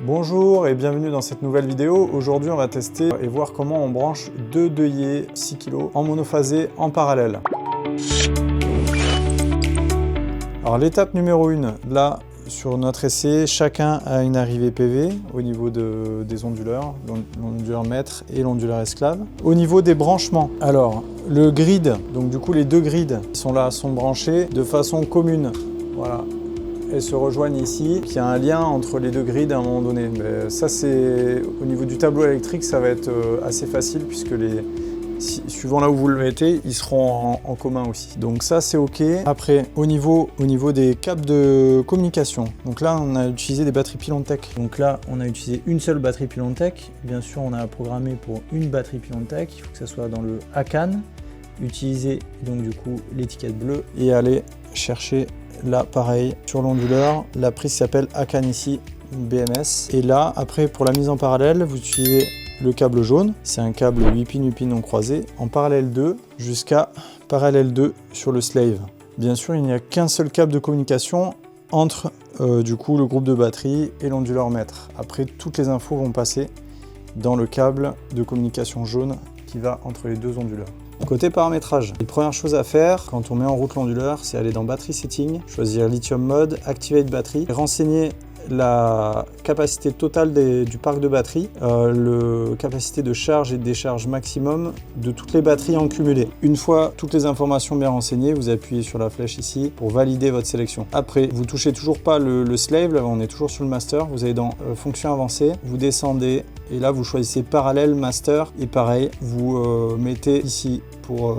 Bonjour et bienvenue dans cette nouvelle vidéo. Aujourd'hui on va tester et voir comment on branche deux deuillers 6 kg en monophasé en parallèle. Alors l'étape numéro 1, là sur notre essai, chacun a une arrivée PV au niveau des onduleurs, l'onduleur maître et l'onduleur esclave. Au niveau des branchements, alors le grid, donc du coup les deux grids qui sont là sont branchés de façon commune. Voilà. Elles se rejoignent ici. Il y a un lien entre les deux grids à un moment donné. Mais ça, c'est au niveau du tableau électrique, ça va être assez facile puisque suivant là où vous le mettez, ils seront en commun aussi. Donc ça, c'est OK. Après, au niveau des câbles de communication, donc là, on a utilisé des batteries Pilontech. Donc là, on a utilisé une seule batterie Pilontech. Bien sûr, on a programmé pour une batterie Pilontech. Il faut que ça soit dans le ACAN. Utiliser donc du coup l'étiquette bleue et aller chercher là pareil sur l'onduleur, la prise s'appelle ACAN ici, BMS. Et là après pour la mise en parallèle, vous utilisez le câble jaune, c'est un câble 8 pins non croisé en parallèle 2 jusqu'à parallèle 2 sur le slave. Bien sûr il n'y a qu'un seul câble de communication entre du coup le groupe de batterie et l'onduleur maître. Après toutes les infos vont passer dans le câble de communication jaune qui va entre les deux onduleurs. Côté paramétrage, les premières choses à faire quand on met en route l'onduleur, c'est aller dans Battery Setting, choisir Lithium Mode, Activate Battery, renseigner la capacité totale du parc de batterie, la capacité de charge et de décharge maximum de toutes les batteries en cumulé. Une fois toutes les informations bien renseignées, vous appuyez sur la flèche ici pour valider votre sélection. Après, vous touchez toujours pas le slave, là on est toujours sur le master, vous allez dans fonction avancée, vous descendez et là vous choisissez parallèle master et pareil, vous mettez ici pour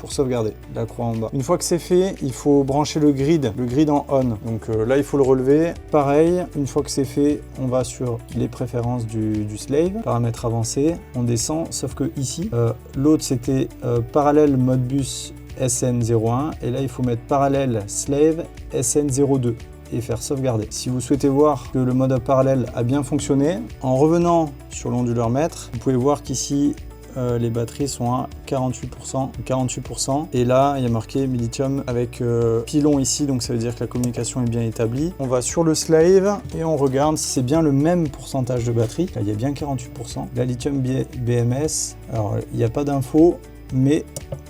sauvegarder la croix en bas. Une fois que c'est fait, il faut brancher le grid en on. Donc là, il faut le relever. Pareil, une fois que c'est fait, on va sur les préférences du slave, paramètres avancés, on descend, sauf que ici, l'autre c'était parallèle Modbus SN01 et là, il faut mettre parallèle slave SN02 et faire sauvegarder. Si vous souhaitez voir que le mode parallèle a bien fonctionné, en revenant sur l'onduleur maître, vous pouvez voir qu'ici, les batteries sont à 48%, et là il y a marqué lithium avec pilon ici, donc ça veut dire que la communication est bien établie. On va sur le slave et on regarde si c'est bien le même pourcentage de batterie. Là il y a bien 48%. La lithium BMS, alors il n'y a pas d'infos, mais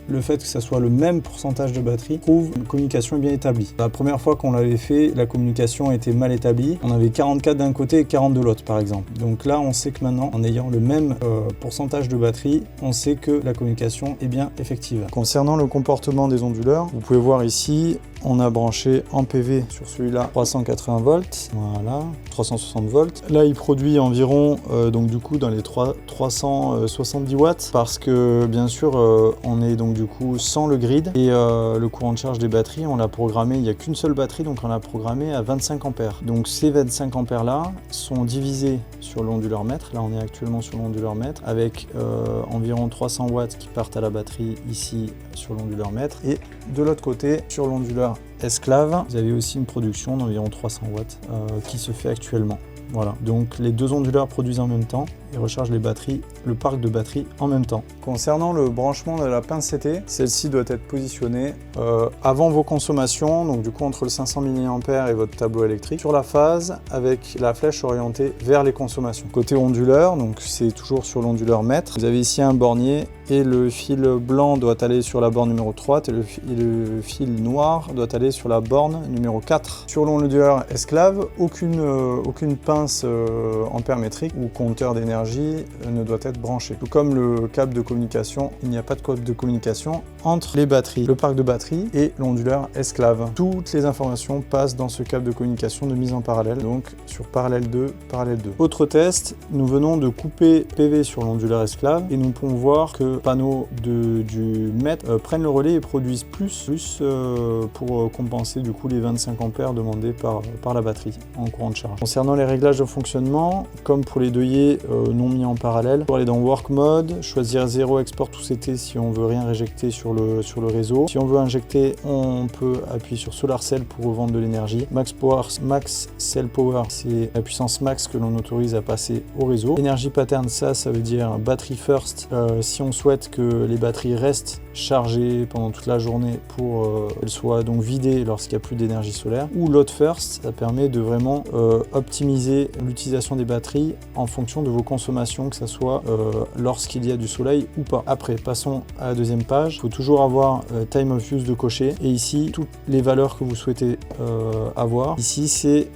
le fait que ça soit le même pourcentage de batterie prouve une communication bien établie. La première fois qu'on l'avait fait, la communication était mal établie. On avait 44 d'un côté et 40 de l'autre par exemple. Donc là, on sait que maintenant, en ayant le même pourcentage de batterie, on sait que la communication est bien effective. Concernant le comportement des onduleurs, vous pouvez voir ici, on a branché en PV sur celui-là 380 volts, voilà, 360 volts. Là, il produit environ, donc du coup, dans les 370 watts, parce que bien sûr, on est donc du coup sans le grid et le courant de charge des batteries, on l'a programmé, il n'y a qu'une seule batterie, donc on l'a programmé à 25 ampères. Donc ces 25 ampères là sont divisés sur l'onduleur maître, là on est actuellement sur l'onduleur maître, avec environ 300 watts qui partent à la batterie ici sur l'onduleur maître, et de l'autre côté sur l'onduleur esclave, vous avez aussi une production d'environ 300 watts qui se fait actuellement. Voilà, donc les deux onduleurs produisent en même temps et rechargent les batteries, le parc de batterie en même temps. Concernant le branchement de la pince CT, celle-ci doit être positionnée avant vos consommations, donc du coup entre le 500 mA et votre tableau électrique, sur la phase avec la flèche orientée vers les consommations. Côté onduleur, donc c'est toujours sur l'onduleur maître, vous avez ici un bornier et le fil blanc doit aller sur la borne numéro 3 et le fil noir doit aller sur la borne numéro 4. Sur l'onduleur esclave, aucune pince ampère métrique ou compteur d'énergie ne doit être branché. Tout comme le câble de communication, il n'y a pas de câble de communication entre les batteries, le parc de batterie et l'onduleur esclave. Toutes les informations passent dans ce câble de communication de mise en parallèle, donc sur parallèle 2, parallèle 2. Autre test, nous venons de couper PV sur l'onduleur esclave et nous pouvons voir que les panneaux du maître prennent le relais et produisent plus pour compenser du coup les 25 ampères demandés par la batterie en courant de charge. Concernant les réglages de fonctionnement, comme pour les deuillers non mis en parallèle. Pour aller dans Work Mode, choisir 0 Export to CT si on veut rien réinjecter sur le réseau. Si on veut injecter, on peut appuyer sur Solar Cell pour revendre de l'énergie. Max Cell Power, c'est la puissance max que l'on autorise à passer au réseau. Energy Pattern, ça veut dire Battery First. Si on souhaite que les batteries restent chargées pendant toute la journée pour qu'elles soient donc vidées lorsqu'il n'y a plus d'énergie solaire. Ou Load First, ça permet de vraiment optimiser l'utilisation des batteries en fonction de vos consommations, que ce soit lorsqu'il y a du soleil ou pas. Après, passons à la deuxième page. Il faut toujours avoir Time of Use de cocher. Et ici, toutes les valeurs que vous souhaitez avoir. Ici, c'est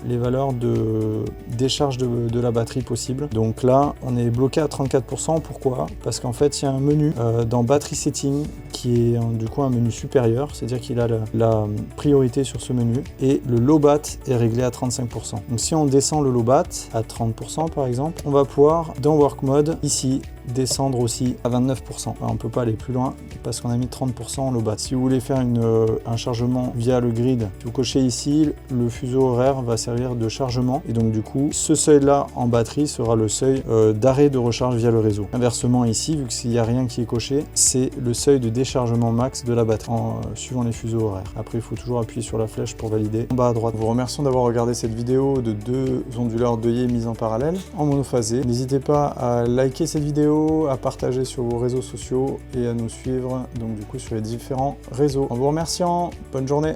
les valeurs de décharge de la batterie possible. Donc là, on est bloqué à 34%. Pourquoi? Parce qu'en fait, il y a un menu dans Battery Setting qui est du coup un menu supérieur, c'est-à-dire qu'il a la priorité sur ce menu, et le low bat est réglé à 35%. Donc si on descend le low bat à 30% par exemple, on va pouvoir dans Work Mode ici descendre aussi à 29%. Alors, on ne peut pas aller plus loin parce qu'on a mis 30% en low bat. Si vous voulez faire un chargement via le grid, si vous cochez ici, le fuseau horaire va servir de chargement, et donc du coup ce seuil là en batterie sera le seuil d'arrêt de recharge via le réseau. Inversement ici, vu qu'il n'y a rien qui est coché, c'est le seuil de déchargement max de la batterie suivant les fuseaux horaires. Après il faut toujours appuyer sur la flèche pour valider. En bas à droite, nous vous remercions d'avoir regardé cette vidéo de 2 onduleurs d'œillet mis en parallèle en monophasé. N'hésitez pas à liker cette vidéo, à partager sur vos réseaux sociaux et à nous suivre donc du coup sur les différents réseaux. En vous remerciant, bonne journée.